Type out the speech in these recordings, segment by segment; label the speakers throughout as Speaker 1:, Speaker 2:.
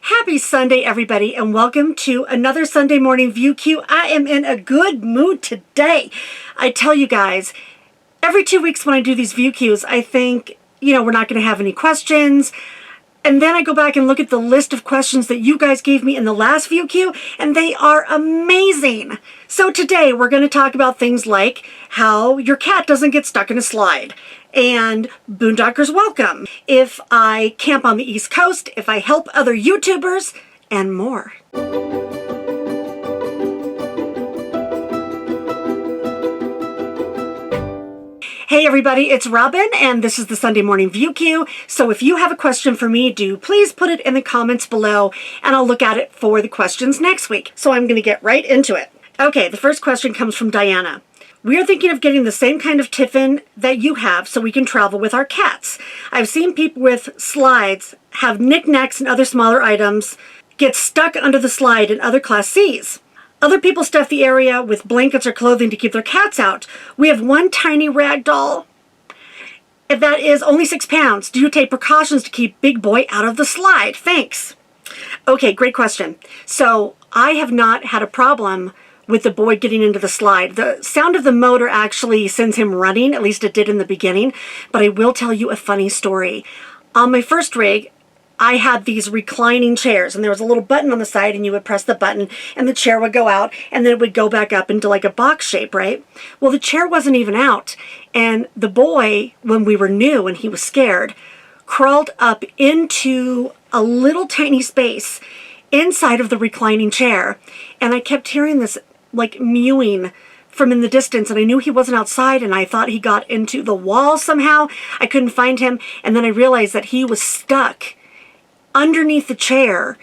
Speaker 1: Happy Sunday, everybody, and welcome to another Sunday morning view queue. I am in a good mood today. I tell you guys, every 2 weeks when I do these view queues, I think, we're not going to have any questions. And then I go back and look at the list of questions that you guys gave me in the last view queue, and they are amazing. So today we're going to talk about things like how your cat doesn't get stuck in a slide, and Boondockers Welcome, if I camp on the East Coast, if I help other YouTubers, and more. Hey everybody, it's Robin, and this is the Sunday Morning View Queue. So if you have a question for me, do please put it in the comments below, and I'll look at it for the questions next week. So I'm going to get right into it. Okay, the first question comes from Diana. We are thinking of getting the same kind of tiffin that you have so we can travel with our cats. I've seen people with slides have knickknacks and other smaller items get stuck under the slide in other Class Cs. Other people stuff the area with blankets or clothing to keep their cats out. We have one tiny rag doll that is only 6 pounds. Do you take precautions to keep Big Boy out of the slide? Thanks. Okay, great question. So I have not had a problem with the boy getting into the slide. The sound of the motor actually sends him running, at least it did in the beginning. But I will tell you a funny story. On my first rig, I had these reclining chairs, and there was a little button on the side, and you would press the button and the chair would go out, and then it would go back up into like a box shape, right? Well, the chair wasn't even out, and the boy, when we were new and he was scared, crawled up into a little tiny space inside of the reclining chair, and I kept hearing this like mewing from in the distance, and I knew he wasn't outside, and I thought he got into the wall somehow. I couldn't find him, and then I realized that he was stuck underneath the chair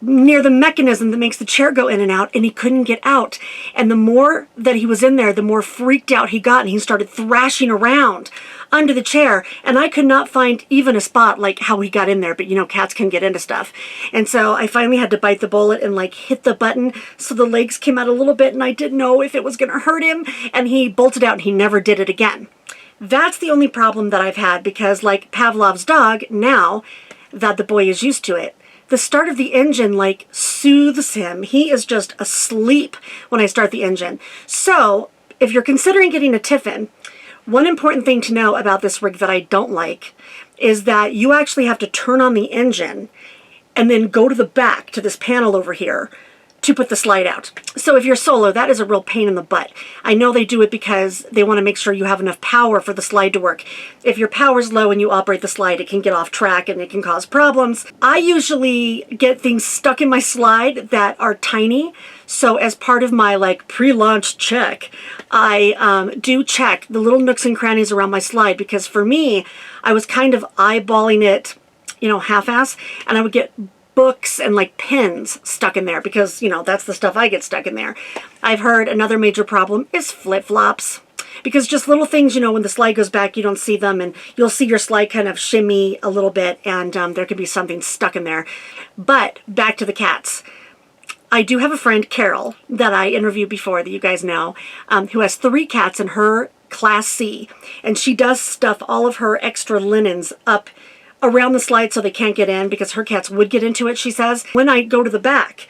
Speaker 1: near the mechanism that makes the chair go in and out, and he couldn't get out. And the more that he was in there, the more freaked out he got, and he started thrashing around under the chair, and I could not find even a spot like how he got in there, but cats can get into stuff. And so I finally had to bite the bullet and like hit the button so the legs came out a little bit, and I didn't know if it was going to hurt him, and he bolted out and he never did it again. That's the only problem that I've had, because like Pavlov's dog, now that the boy is used to it, the start of the engine like soothes him. He is just asleep when I start the engine. So if you're considering getting a tiffin, one important thing to know about this rig that I don't like is that you actually have to turn on the engine and then go to the back to this panel over here to put the slide out. So if you're solo, that is a real pain in the butt. I know they do it because they want to make sure you have enough power for the slide to work. If your power's low and you operate the slide, it can get off track and it can cause problems. I usually get things stuck in my slide that are tiny. So as part of my like pre-launch check, I do check the little nooks and crannies around my slide, because for me, I was kind of eyeballing it, half-ass, and I would get books and like pens stuck in there because, that's the stuff I get stuck in there. I've heard another major problem is flip-flops, because just little things, when the slide goes back, you don't see them, and you'll see your slide kind of shimmy a little bit, and there could be something stuck in there. But back to the cats. I do have a friend, Carol, that I interviewed before that you guys know, who has 3 cats in her Class C, and she does stuff all of her extra linens up around the slide so they can't get in, because her cats would get into it, she says. When I go to the back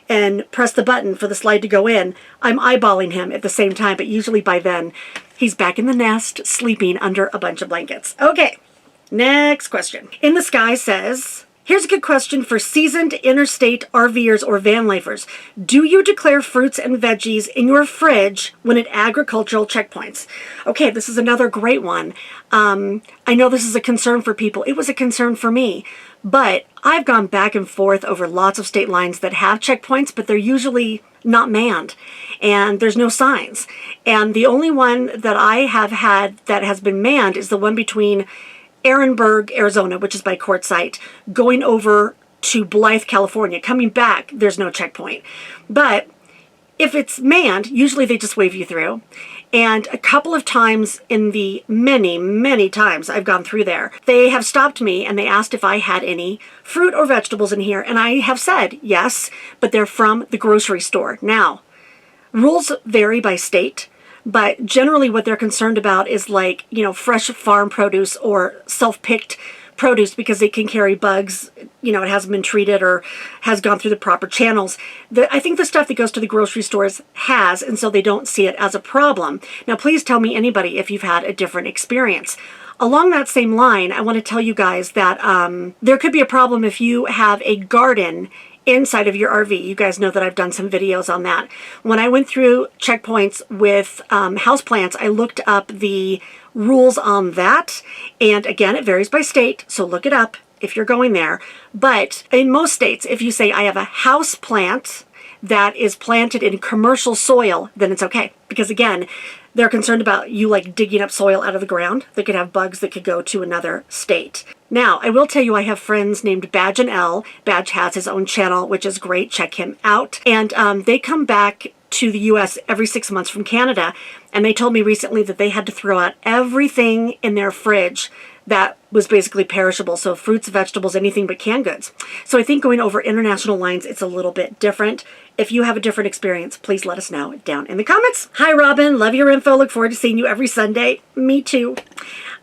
Speaker 1: and press the button for the slide to go in, I'm eyeballing him at the same time, but usually by then he's back in the nest sleeping under a bunch of blankets. Okay, next question. In the Sky says, here's a good question for seasoned interstate RVers or van lifers. Do you declare fruits and veggies in your fridge when at agricultural checkpoints? Okay, this is another great one. I know this is a concern for people. It was a concern for me. But I've gone back and forth over lots of state lines that have checkpoints, but they're usually not manned, and there's no signs. And the only one that I have had that has been manned is the one between Ehrenberg, Arizona, which is by Quartzsite, going over to Blythe, California. Coming back, there's no checkpoint. But if it's manned, usually they just wave you through. And a couple of times in the many times I've gone through there, they have stopped me and they asked if I had any fruit or vegetables in here. And I have said yes, but they're from the grocery store. Now, rules vary by state. But generally what they're concerned about is like, fresh farm produce or self-picked produce because it can carry bugs, you know, it hasn't been treated or has gone through the proper channels. I think the stuff that goes to the grocery stores has, and so they don't see it as a problem. Now, please tell me, anybody, if you've had a different experience. Along that same line, I want to tell you guys that there could be a problem if you have a garden inside of your RV. You guys know that I've done some videos on that. When I went through checkpoints with houseplants, I looked up the rules on that. And again, it varies by state, so look it up if you're going there. But in most states, if you say I have a house plant that is planted in commercial soil, then it's okay. Because again, they're concerned about you like digging up soil out of the ground that could have bugs that could go to another state. Now, I will tell you, I have friends named Badge and L. Badge has his own channel, which is great. Check him out. And they come back to the US every 6 months from Canada. And they told me recently that they had to throw out everything in their fridge that was basically perishable. So fruits, vegetables, anything but canned goods. So I think going over international lines, it's a little bit different. If you have a different experience, please let us know down in the comments. Hi, Robin. Love your info. Look forward to seeing you every Sunday. Me too.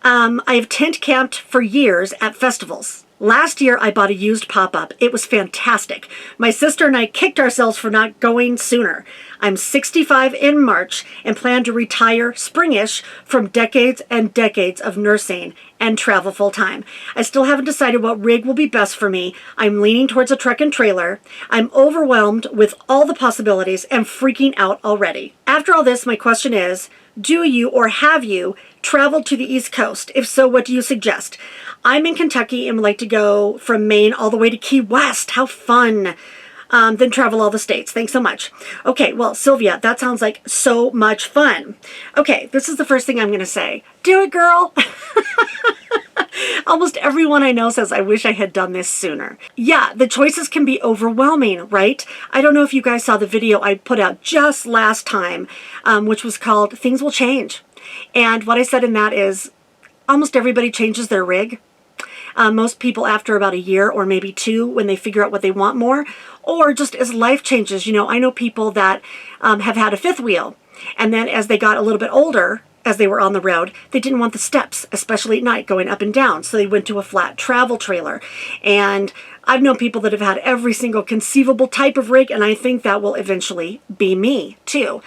Speaker 1: I have tent camped for years at festivals. Last year, I bought a used pop-up. It was fantastic. My sister and I kicked ourselves for not going sooner. I'm 65 in March and plan to retire springish from decades and decades of nursing and travel full-time. I still haven't decided what rig will be best for me. I'm leaning towards a truck and trailer. I'm overwhelmed with all the possibilities and freaking out already. After all this, my question is, do you or have you traveled to the East Coast? If so, what do you suggest? I'm in Kentucky and would like to go from Maine all the way to Key West. How fun. Then travel all the states. Thanks so much. Okay, well, Sylvia, that sounds like so much fun. Okay, this is the first thing I'm going to say. Do it, girl. Almost everyone I know says, I wish I had done this sooner. Yeah, the choices can be overwhelming, right? I don't know if you guys saw the video I put out just last time, which was called Things Will Change. And what I said in that is almost everybody changes their rig. Most people after about a year or maybe 2 when they figure out what they want more, or just as life changes. You know, I know people that have had a 5th wheel, and then as they got a little bit older, as they were on the road, they didn't want the steps, especially at night, going up and down. So they went to a flat travel trailer. And I've known people that have had every single conceivable type of rig, and I think that will eventually be me too.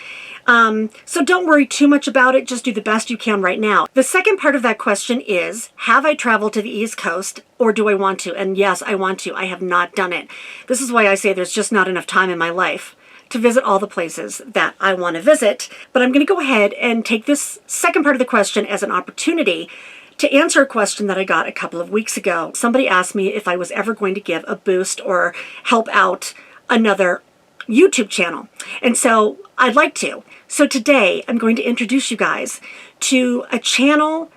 Speaker 1: So don't worry too much about it. Just do the best you can right now. The second part of that question is, have I traveled to the East Coast or do I want to? And yes, I want to. I have not done it. This is why I say there's just not enough time in my life to visit all the places that I want to visit. But I'm going to go ahead and take this second part of the question as an opportunity to answer a question that I got a couple of weeks ago. Somebody asked me if I was ever going to give a boost or help out another YouTube channel. And so I'd like to. So today I'm going to introduce you guys to a channel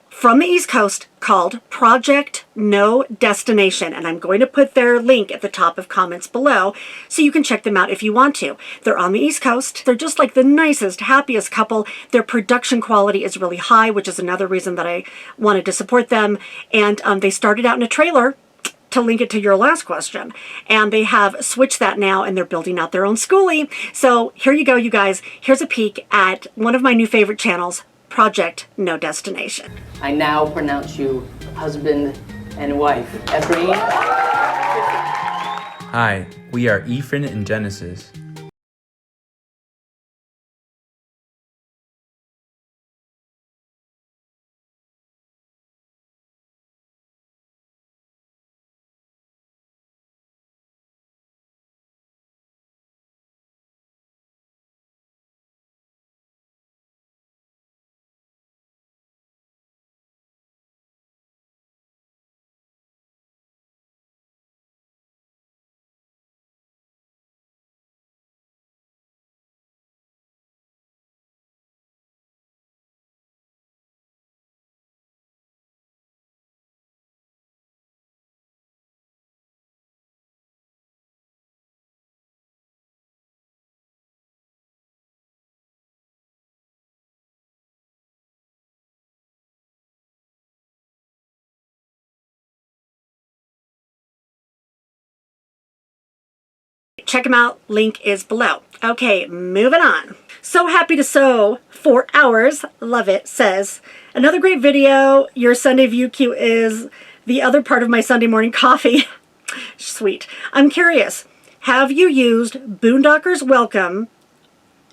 Speaker 1: from the East Coast called Project No Destination. And I'm going to put their link at the top of comments below so you can check them out if you want to. They're on the East Coast. They're just like the nicest, happiest couple. Their production quality is really high, which is another reason that I wanted to support them. And they started out in a trailer, to link it to your last question. And they have switched that now and they're building out their own schoolie. So here you go, you guys. Here's a peek at one of my new favorite channels, Project No Destination.
Speaker 2: I now pronounce you husband and wife. Ephraim?
Speaker 3: Hi, we are Ephraim and Genesis.
Speaker 1: Check them out. Link is below. Okay, moving on. So happy to sew for hours. Love it. Says, another great video. Your Sunday view queue is the other part of my Sunday morning coffee. Sweet. I'm curious, have you used Boondockers Welcome?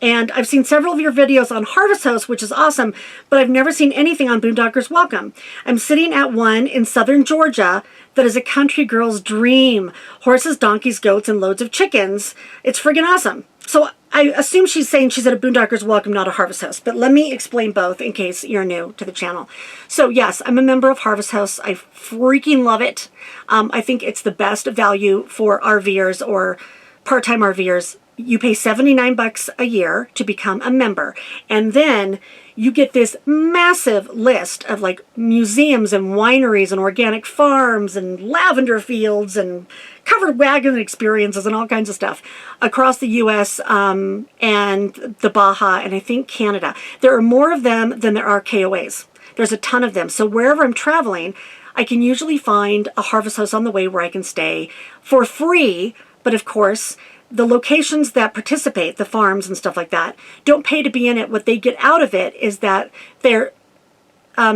Speaker 1: And I've seen several of your videos on Harvest Host, which is awesome, but I've never seen anything on Boondockers Welcome. I'm sitting at one in southern Georgia that is a country girl's dream. Horses, donkeys, goats, and loads of chickens. It's friggin' awesome. So I assume she's saying she's at a Boondockers Welcome, not a Harvest Host. But let me explain both in case you're new to the channel. So yes, I'm a member of Harvest Host. I freaking love it. I think it's the best value for RVers or part-time RVers. You pay $79 a year to become a member. And then you get this massive list of like museums and wineries and organic farms and lavender fields and covered wagon experiences and all kinds of stuff across the U.S. And the Baja and I think Canada. There are more of them than there are KOAs. There's a ton of them. So wherever I'm traveling, I can usually find a Harvest House on the way where I can stay for free. But of course, the locations that participate, the farms and stuff like that, don't pay to be in it. What they get out of it is that they're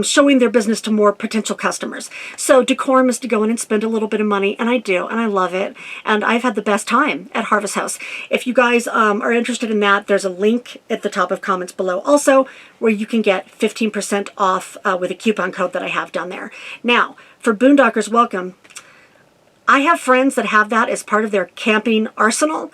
Speaker 1: showing their business to more potential customers. So decorum is to go in and spend a little bit of money, and I do, and I love it. And I've had the best time at Harvest House. If you guys are interested in that, there's a link at the top of comments below also where you can get 15% off with a coupon code that I have down there. Now, for Boondockers Welcome, I have friends that have that as part of their camping arsenal.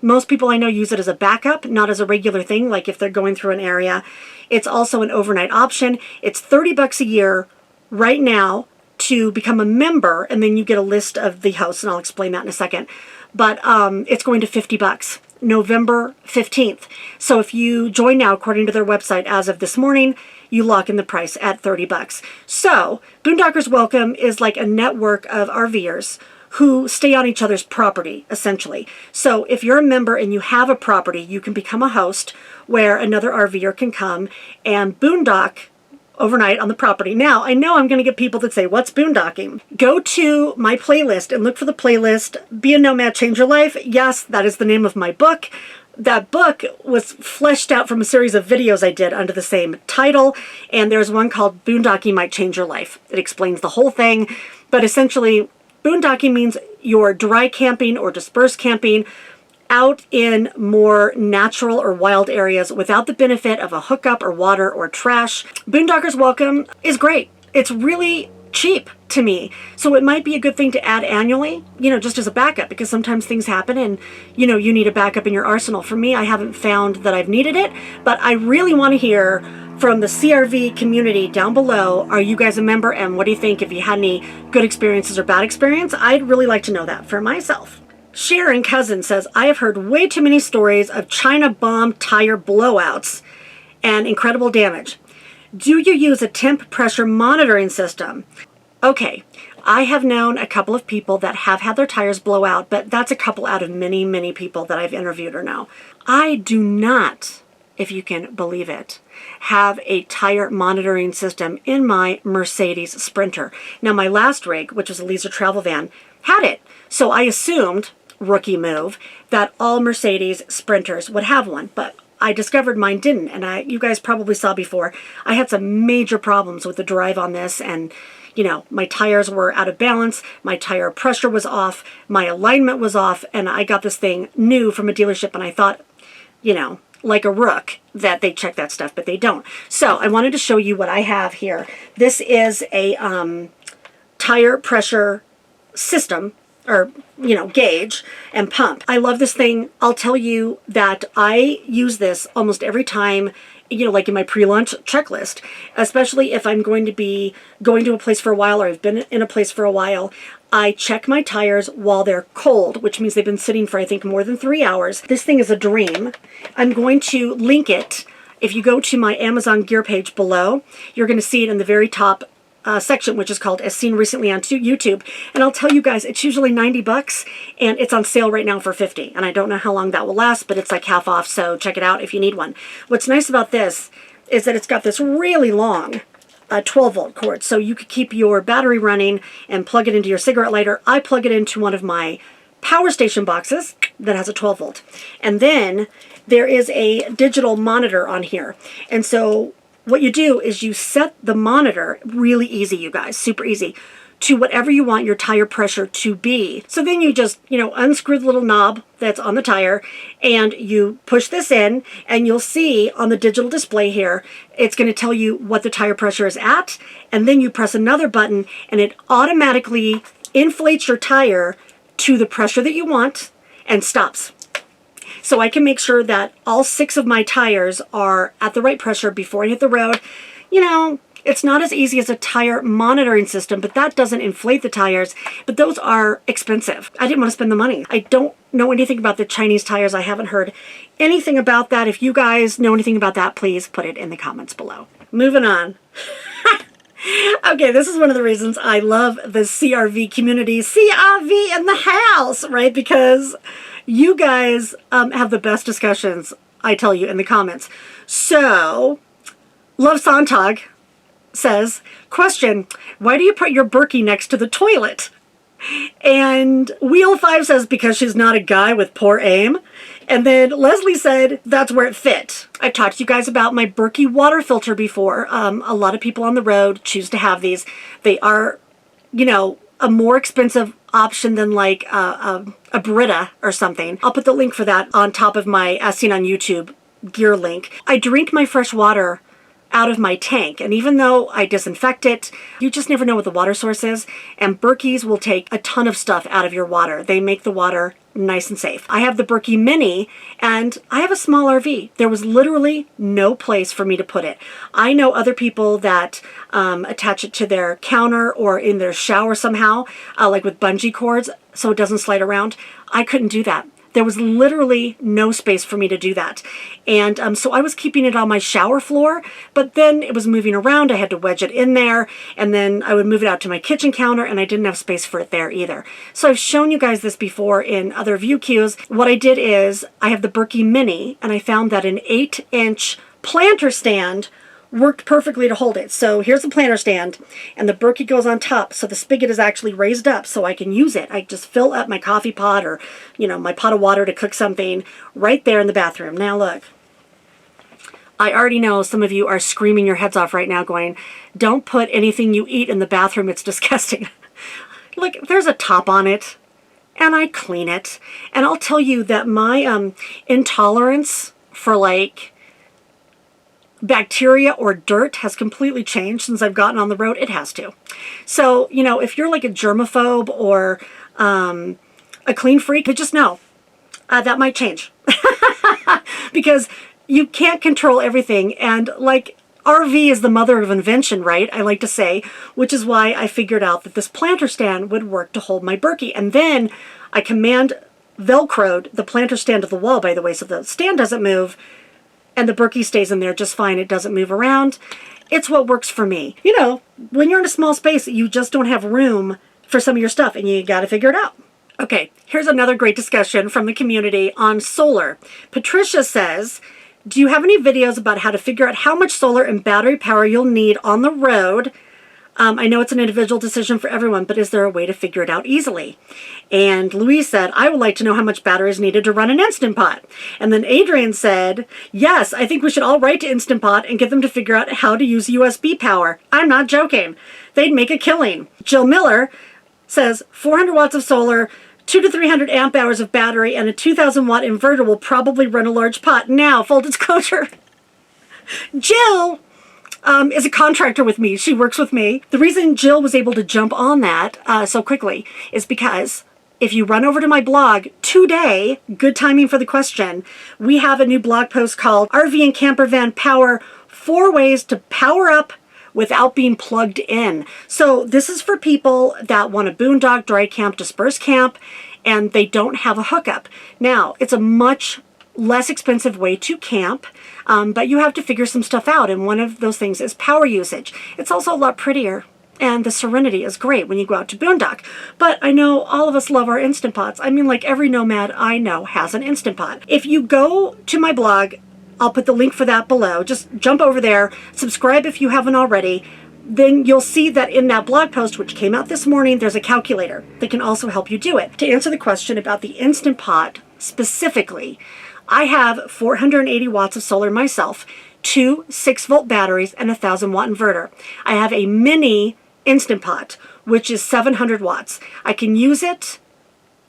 Speaker 1: Most people I know use it as a backup, not as a regular thing, like if they're going through an area. It's also an overnight option. It's $30 a year right now to become a member, and then you get a list of the hosts, and I'll explain that in a second. But it's going to $50, November 15th. So if you join now, according to their website, as of this morning, you lock in the price at $30. So Boondockers Welcome is like a network of RVers who stay on each other's property, essentially. So if you're a member and you have a property, you can become a host where another RVer can come and boondock overnight on the property. Now, I know I'm going to get people that say, what's boondocking? Go to my playlist and look for the playlist, Be a Nomad, Change Your Life. Yes, that is the name of my book. That book was fleshed out from a series of videos I did under the same title, and there's one called Boondocking Might Change Your Life. It explains the whole thing, but essentially, boondocking means you're dry camping or dispersed camping out in more natural or wild areas without the benefit of a hookup or water or trash. Boondockers Welcome is great. It's really cheap to me. So it might be a good thing to add annually, you know, just as a backup, because sometimes things happen and, you know, you need a backup in your arsenal. For me, I haven't found that I've needed it, but I really want to hear from the CRV community down below. Are you guys a member? And what do you think? If you had any good experiences or bad experience, I'd really like to know that for myself. Sharon Cousin says, I have heard way too many stories of China bomb tire blowouts and incredible damage. Do you use a temp pressure monitoring system? Okay, I have known a couple of people that have had their tires blow out, but that's a couple out of many, many people that I've interviewed or know. I do not, if you can believe it, have a tire monitoring system in my Mercedes Sprinter. Now, my last rig, which was a leisure travel van, had it. So I assumed, rookie move, that all Mercedes Sprinters would have one, but I discovered mine didn't, and you guys probably saw before, I had some major problems with the drive on this, and you know, my tires were out of balance, my tire pressure was off, my alignment was off, and I got this thing new from a dealership, and I thought, you know, like a rook, that they check that stuff, but they don't. So I wanted to show you what I have here. This is a tire pressure system, or, you know, gauge and pump. I love this thing. I'll tell you that I use this almost every time, you know, like in my pre-launch checklist, especially if I'm going to be going to a place for a while or I've been in a place for a while. I check my tires while they're cold, which means they've been sitting for, I think, more than 3 hours. This thing is a dream. I'm going to link it. If you go to my Amazon gear page below, you're going to see it in the very top section, which is called As Seen Recently on YouTube. And I'll tell you guys, it's usually $90 and it's on sale right now for $50. And I don't know how long that will last, but it's like half off. So check it out if you need one. What's nice about this is that it's got this really long 12-volt cord. So you could keep your battery running and plug it into your cigarette lighter. I plug it into one of my power station boxes that has a 12 volt. And then there is a digital monitor on here. And so what you do is you set the monitor, really easy, you guys, super easy, to whatever you want your tire pressure to be. So then you just, unscrew the little knob that's on the tire and you push this in, and you'll see on the digital display here, it's going to tell you what the tire pressure is at, and then you press another button and it automatically inflates your tire to the pressure that you want and stops. So I can make sure that all 6 of my tires are at the right pressure before I hit the road. It's not as easy as a tire monitoring system, but that doesn't inflate the tires. But those are expensive. I didn't want to spend the money. I don't know anything about the Chinese tires. I haven't heard anything about that. If you guys know anything about that, please put it in the comments below. Moving on. Okay, this is one of the reasons I love the CRV community. CRV in the house, right? Because you guys have the best discussions, I tell you, in the comments. So, Love Sontag says, question, why do you put your Berkey next to the toilet? And Wheel 5 says, because she's not a guy with poor aim. And then Leslie said, that's where it fit. I've talked to you guys about my Berkey water filter before. A lot of people on the road choose to have these. They are, a more expensive option than like a Brita or something. I'll put the link for that on top of my As Seen on YouTube gear link. I drink my fresh water out of my tank, and even though I disinfect it, you just never know what the water source is, and Berkeys will take a ton of stuff out of your water. They make the water nice and safe. I have the Berkey Mini, and I have a small RV. There was literally no place for me to put it. I know other people that attach it to their counter or in their shower somehow, like with bungee cords, so it doesn't slide around. I couldn't do that. There was literally no space for me to do that. And so I was keeping it on my shower floor, but then it was moving around. I had to wedge it in there, and then I would move it out to my kitchen counter, and I didn't have space for it there either. So I've shown you guys this before in other view cues. What I did is I have the Berkey Mini, and I found that an 8-inch planter stand worked perfectly to hold it. So here's the planter stand, and the Berkey goes on top, so the spigot is actually raised up so I can use it. I just fill up my coffee pot or, my pot of water to cook something right there in the bathroom. Now look, I already know some of you are screaming your heads off right now going, don't put anything you eat in the bathroom, it's disgusting. Look, there's a top on it, and I clean it. And I'll tell you that my intolerance for like bacteria or dirt has completely changed since I've gotten on the road. It has to. So, if you're like a germaphobe or a clean freak, just know that might change. Because you can't control everything. And like RV is the mother of invention, right? I like to say, which is why I figured out that this planter stand would work to hold my Berkey. And then I command Velcroed the planter stand to the wall, by the way, so the stand doesn't move. And the Berkey stays in there just fine. It doesn't move around. It's what works for me. When you're in a small space, you just don't have room for some of your stuff, and you got to figure it out. Okay, here's another great discussion from the community on solar. Patricia says, do you have any videos about how to figure out how much solar and battery power you'll need on the road? I know it's an individual decision for everyone, but is there a way to figure it out easily? And Louise said, I would like to know how much battery is needed to run an Instant Pot. And then Adrian said, yes, I think we should all write to Instant Pot and get them to figure out how to use USB power. I'm not joking. They'd make a killing. Jill Miller says 400 watts of solar, 200 to 300 amp hours of battery, and a 2,000 watt inverter will probably run a large pot. Now, full disclosure, Jill is a contractor with me. She works with me. The reason Jill was able to jump on that so quickly is because if you run over to my blog today, good timing for the question, we have a new blog post called RV and Camper Van Power 4 Ways to Power Up Without Being Plugged In. So this is for people that want to boondock, dry camp, disperse camp, and they don't have a hookup. Now, it's a much less expensive way to camp, but you have to figure some stuff out, and one of those things is power usage. It's also a lot prettier, and the serenity is great when you go out to boondock. But I know all of us love our Instant Pots. I mean, like every nomad I know has an Instant Pot. If you go to my blog, I'll put the link for that below. Just jump over there, subscribe if you haven't already. Then you'll see that in that blog post, which came out this morning, there's a calculator that can also help you do it. To answer the question about the Instant Pot specifically, I have 480 watts of solar myself, 2 6-volt batteries, and a 1,000-watt inverter. I have a mini Instant Pot, which is 700 watts. I can use it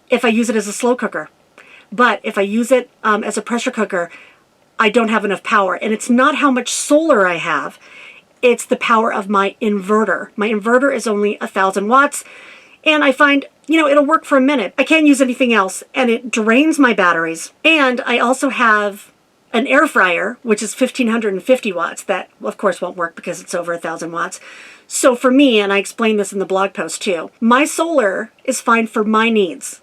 Speaker 1: if I use it as a slow cooker. But if I use it as a pressure cooker, I don't have enough power. And it's not how much solar I have. It's the power of my inverter. My inverter is only 1,000 watts. And I find, it'll work for a minute. I can't use anything else. And it drains my batteries. And I also have an air fryer, which is 1,550 watts. That, of course, won't work because it's over 1,000 watts. So for me, and I explained this in the blog post too, my solar is fine for my needs,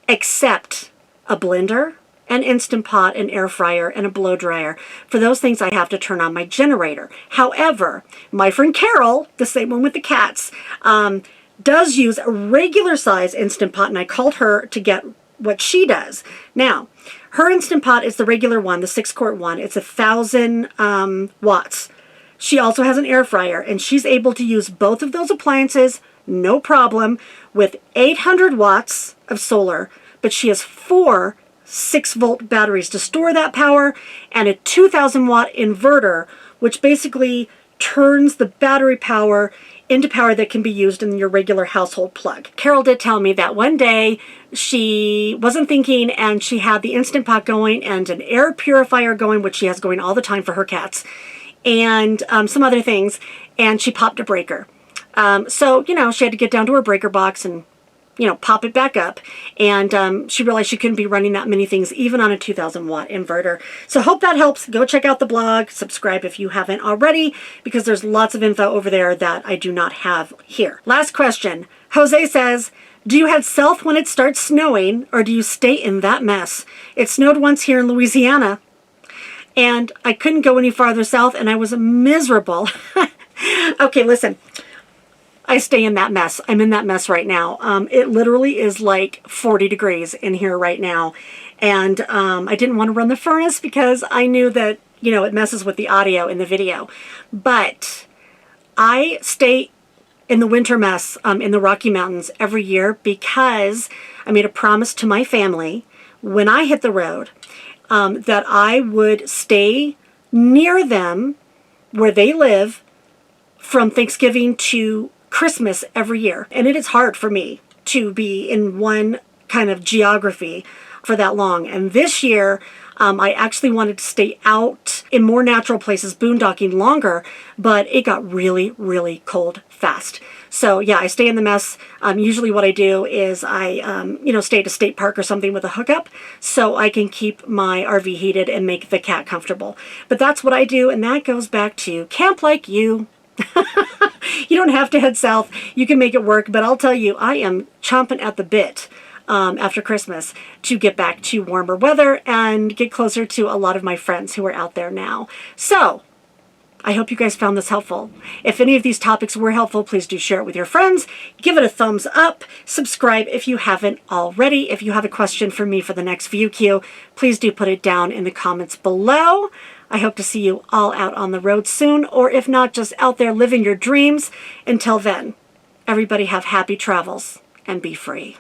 Speaker 1: except a blender, an Instant Pot, an air fryer, and a blow dryer. For those things, I have to turn on my generator. However, my friend Carol, the same one with the cats, does use a regular size Instant Pot, and I called her to get what she does. Now, her Instant Pot is the regular one, the 6-quart one. It's 1,000 watts. She also has an air fryer, and she's able to use both of those appliances, no problem, with 800 watts of solar, but she has 4 6-volt batteries to store that power, and a 2,000-watt inverter, which basically turns the battery power into power that can be used in your regular household plug. Carol did tell me that one day she wasn't thinking, and she had the Instant Pot going and an air purifier going, which she has going all the time for her cats, and some other things, and she popped a breaker. So, she had to get down to her breaker box and, pop it back up. And she realized she couldn't be running that many things, even on a 2,000-watt inverter. So hope that helps. Go check out the blog. Subscribe if you haven't already, because there's lots of info over there that I do not have here. Last question. Jose says, do you head south when it starts snowing, or do you stay in that mess? It snowed once here in Louisiana, and I couldn't go any farther south, and I was miserable. Okay, listen. I stay in that mess. I'm in that mess right now. It literally is like 40 degrees in here right now. And I didn't want to run the furnace because I knew that, it messes with the audio in the video. But I stay in the winter mess in the Rocky Mountains every year because I made a promise to my family when I hit the road that I would stay near them where they live from Thanksgiving to Christmas every year. And it is hard for me to be in one kind of geography for that long. And this year, I actually wanted to stay out in more natural places, boondocking longer, but it got really, really cold fast. So yeah, I stay in the mess. Usually what I do is I, stay at a state park or something with a hookup so I can keep my RV heated and make the cat comfortable. But that's what I do, and that goes back to camp like you. You don't have to head south. You can make it work, but I'll tell you, I am chomping at the bit after Christmas to get back to warmer weather and get closer to a lot of my friends who are out there now. So I hope you guys found this helpful. If any of these topics were helpful, please do share it with your friends. Give it a thumbs up. Subscribe if you haven't already. If you have a question for me for the next ViewQ, please do put it down in the comments below. I hope to see you all out on the road soon, or if not, just out there living your dreams. Until then, everybody have happy travels and be free.